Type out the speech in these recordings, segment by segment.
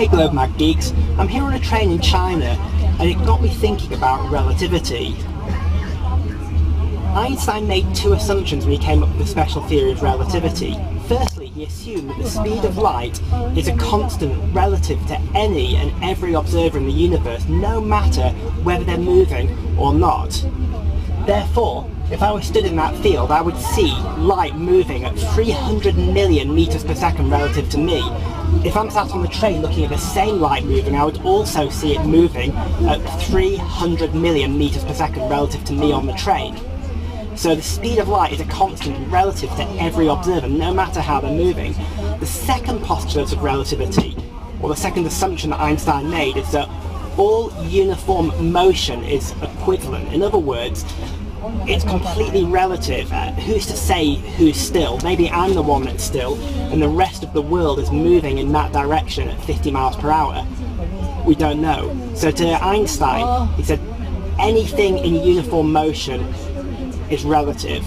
Hey Globemad Geeks, I'm here on a train in China and it got me thinking about relativity. Einstein made two assumptions when he came up with the special theory of relativity. Firstly, he assumed that the speed of light is a constant relative to any and every observer in the universe, no matter whether they're moving or not. Therefore, if I was stood in that field, I would see light moving at 300 million meters per second relative to me. If I'm sat on the train looking at the same light moving, I would also see it moving at 300 million meters per second relative to me on the train. So the speed of light is a constant relative to every observer, no matter how they're moving. The second postulate of relativity, or the second assumption that Einstein made, is that all uniform motion is equivalent. In other words, it's completely relative. Who's to say who's still? Maybe I'm the one that's still and the rest of the world is moving in that direction at 50 miles per hour. We don't know. So to Einstein, he said anything in uniform motion is relative.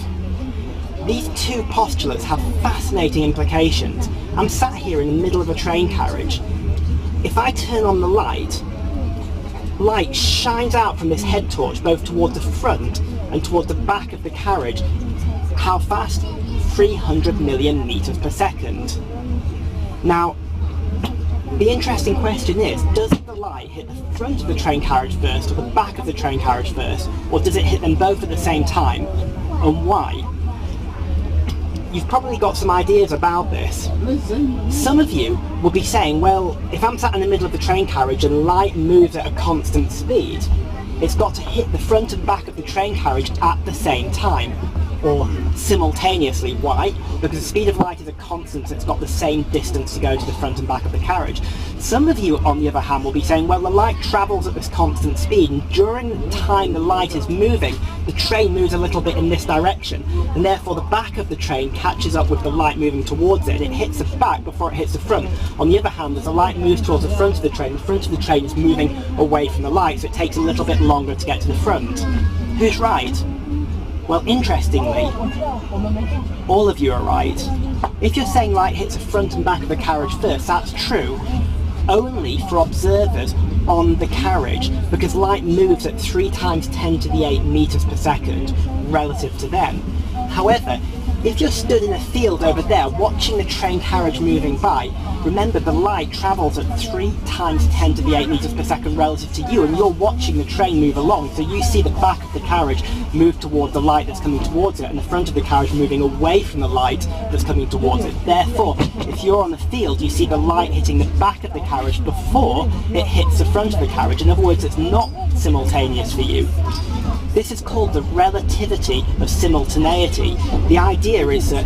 These two postulates have fascinating implications. I'm sat here in the middle of a train carriage. If I turn on the light shines out from this head torch both towards the front and towards the back of the carriage. How fast? 300 million meters per second. Now, the interesting question is, does the light hit the front of the train carriage first or the back of the train carriage first, or does it hit them both at the same time, and why? You've probably got some ideas about this. Some of you will be saying, well, if I'm sat in the middle of the train carriage and light moves at a constant speed, it's got to hit the front and back of the train carriage at the same time, or simultaneously. Why? Because the speed of light is a constant, so it's got the same distance to go to the front and back of the carriage. Some of you, on the other hand, will be saying, well, the light travels at this constant speed, and during the time the light is moving, the train moves a little bit in this direction, and therefore the back of the train catches up with the light moving towards it, and it hits the back before it hits the front. On the other hand, as the light moves towards the front of the front of the train is moving away from the light, so it takes a little bit longer to get to the front. Who's right? Well, interestingly, all of you are right. If you're saying light hits the front and back of the carriage first, that's true only for observers on the carriage, because light moves at 3 times 10 to the 8 meters per second relative to them. However, if you're stood in a field over there watching the train carriage moving by, remember the light travels at 3 times 10 to the 8 meters per second relative to you, and you're watching the train move along, so you see the back of the carriage move toward the light that's coming towards it, and the front of the carriage moving away from the light that's coming towards it. Therefore, if you're on the field, you see the light hitting the back of the carriage before it hits the front of the carriage. In other words, it's not simultaneous for you. This is called the relativity of simultaneity. The idea is that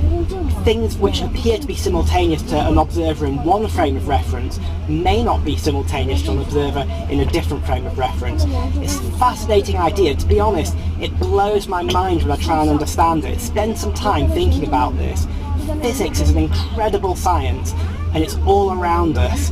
things which appear to be simultaneous to an observer in one frame of reference may not be simultaneous to an observer in a different frame of reference. It's a fascinating idea. To be honest, it blows my mind when I try and understand it. Spend some time thinking about this. Physics is an incredible science, and it's all around us.